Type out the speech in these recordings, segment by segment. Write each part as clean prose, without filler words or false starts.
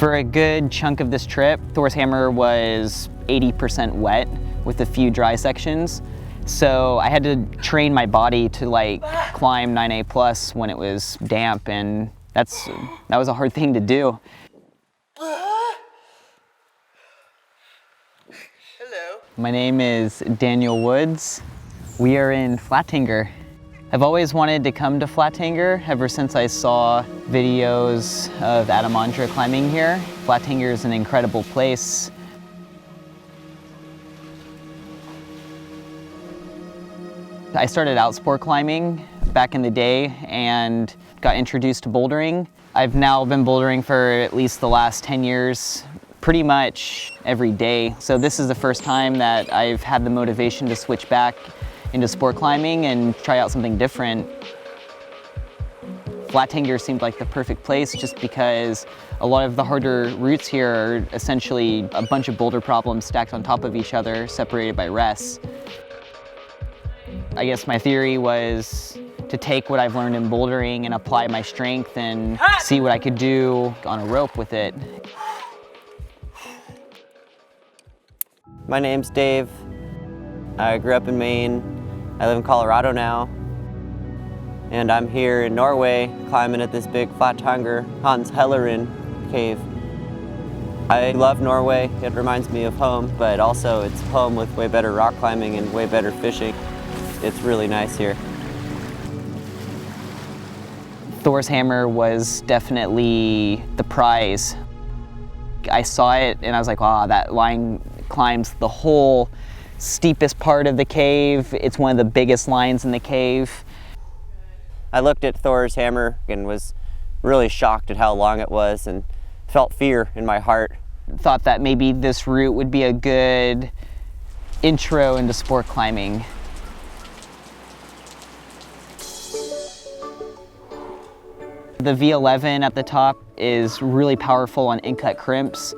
For a good chunk of this trip, Thor's hammer was 80% wet with a few dry sections. So I had to train my body to like climb 9A plus when it was damp, and that was a hard thing to do. Hello. My name is Daniel Woods. We are in Flatanger. I've always wanted to come to Flatanger ever since I saw videos of Adamandra climbing here. Flatanger is an incredible place. I started out sport climbing back in the day and got introduced to bouldering. I've now been bouldering for at least the last 10 years, pretty much every day. So this is the first time that I've had the motivation to switch back into sport climbing and try out something different. Flatanger seemed like the perfect place just because a lot of the harder routes here are essentially a bunch of boulder problems stacked on top of each other, separated by rests. I guess my theory was to take what I've learned in bouldering and apply my strength and see what I could do on a rope with it. My name's Dave. I grew up in Maine. I live in Colorado now. And I'm here in Norway climbing at this big Flatanger Hanshelleren cave. I love Norway. It reminds me of home, but also it's home with way better rock climbing and way better fishing. It's really nice here. Thor's hammer was definitely the prize. I saw it and I was like, wow, that line climbs the whole steepest part of the cave. It's one of the biggest lines in the cave. I looked at Thor's hammer and was really shocked at how long it was and felt fear in my heart. Thought that maybe this route would be a good intro into sport climbing. The V11 at the top is really powerful on in-cut crimps.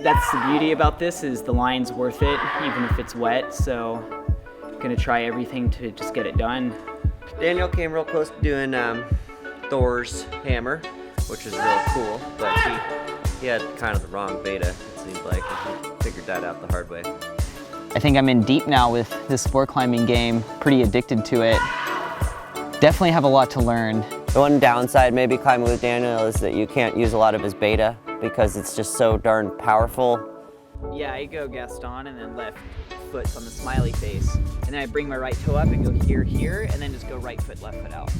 That's the beauty about this, is the line's worth it, even if it's wet, so I'm gonna try everything to just get it done. Daniel came real close to doing Thor's hammer, which was real cool, but he had kind of the wrong beta, it seemed like, and he figured that out the hard way. I think I'm in deep now with this sport climbing game, pretty addicted to it. Definitely have a lot to learn. The one downside maybe climbing with Daniel is that you can't use a lot of his beta because it's just so darn powerful. Yeah, I go Gaston and then left foot on the smiley face. And then I bring my right toe up and go here, here, and then just go right foot, left foot out.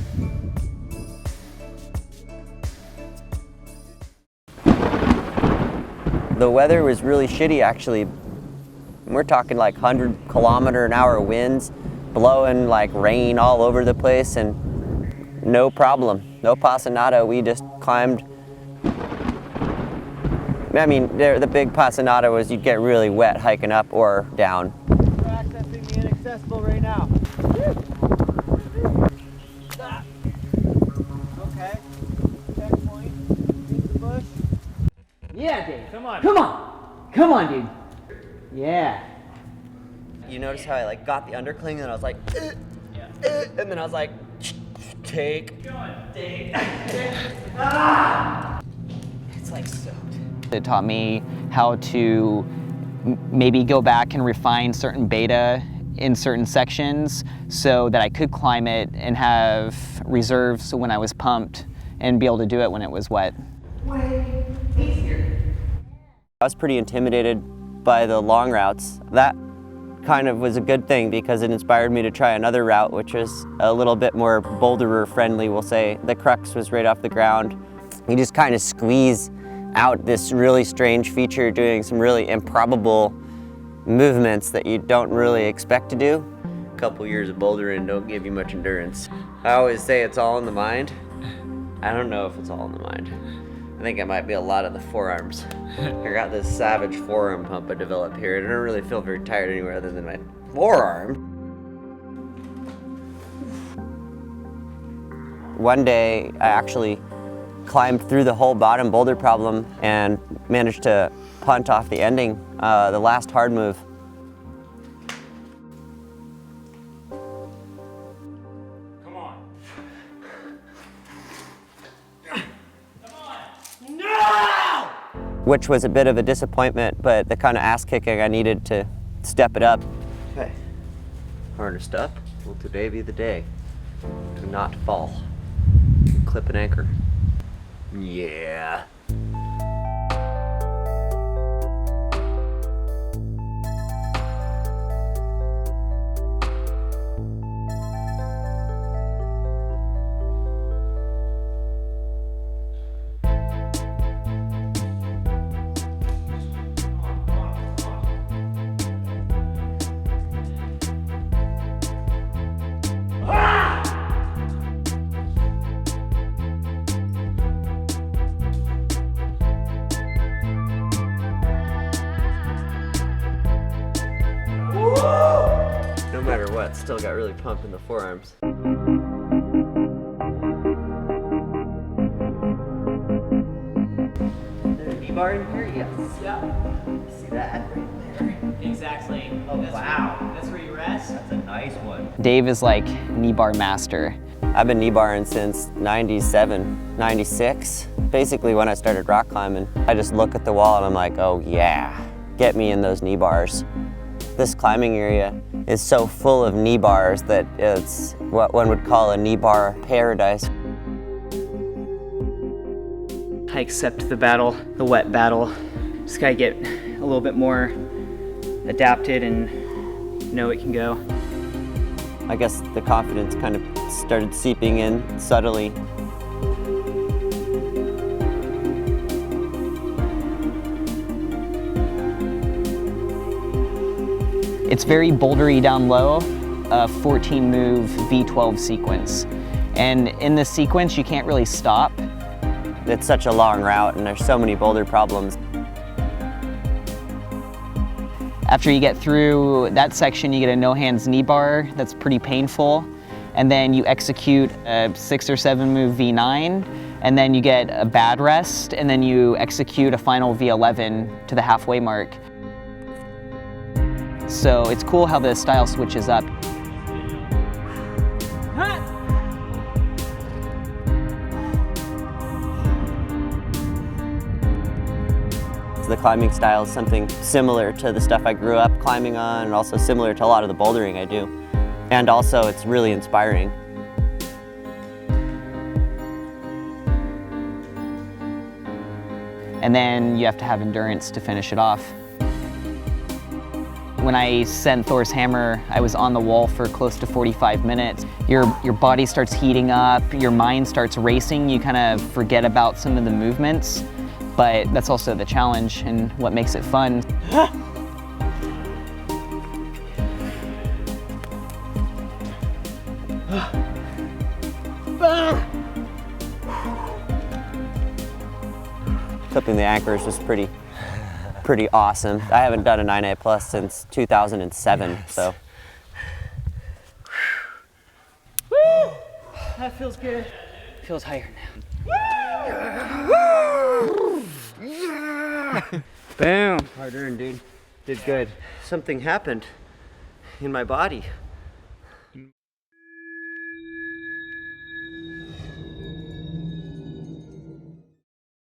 The weather was really shitty actually. We're talking like 100-kilometer-an-hour winds, blowing like rain all over the place, and no problem, no passanado. We just climbed. I mean, the big passanado was you'd get really wet hiking up or down. We're accessing the inaccessible right now. Okay. Checkpoint. Into the bush. Yeah, Dave. Come on. Come on. Come on, dude. Yeah. You notice how I like got the undercling and I was like, and then I was like, take. It's like soaked. It taught me how to maybe go back and refine certain beta in certain sections so that I could climb it and have reserves when I was pumped and be able to do it when it was wet. Way easier. I was pretty intimidated by the long routes. That kind of was a good thing because it inspired me to try another route, which was a little bit more boulderer friendly, we'll say. The crux was right off the ground. You just kind of squeeze out this really strange feature doing some really improbable movements that you don't really expect to do. A couple years of bouldering don't give you much endurance. I always say it's all in the mind. I don't know if it's all in the mind. I think it might be a lot of the forearms. I got this savage forearm pump I developed here. I don't really feel very tired anywhere other than my forearm. One day, I actually climbed through the whole bottom boulder problem and managed to punt off the ending, the last hard move. Come on. which was a bit of a disappointment, but the kind of ass kicking I needed to step it up. Okay, harnessed up. Will today be the day to not fall? Clip an anchor. Yeah. No matter what, still got really pumped in the forearms. Is there a knee-bar in here? Yes. Yeah. See that right there? Exactly. Oh, wow. That's where you rest. That's a nice one. Dave is like knee bar master. I've been knee-barring since 97, 96. Basically when I started rock climbing, I just look at the wall and I'm like, oh yeah, get me in those knee bars. This climbing area is so full of knee bars that it's what one would call a knee bar paradise. I accept the battle, the wet battle. Just gotta get a little bit more adapted and know it can go. I guess the confidence kind of started seeping in subtly. It's very bouldery down low, a 14 move V12 sequence. And in this sequence, you can't really stop. It's such a long route and there's so many boulder problems. After you get through that section, you get a no hands knee bar that's pretty painful. And then you execute a 6 or 7 move V9, and then you get a bad rest, and then you execute a final V11 to the halfway mark. So it's cool how the style switches up. So the climbing style is something similar to the stuff I grew up climbing on, and also similar to a lot of the bouldering I do. And also it's really inspiring. And then you have to have endurance to finish it off. When I sent Thor's hammer, I was on the wall for close to 45 minutes. Your body starts heating up, your mind starts racing, you kind of forget about some of the movements, but that's also the challenge and what makes it fun. Clipping the anchors was pretty awesome. I haven't done a 9A plus since 2007, so. Woo! That feels good. Feels higher now. Boom. Hard earned, dude. Did good. Something happened in my body.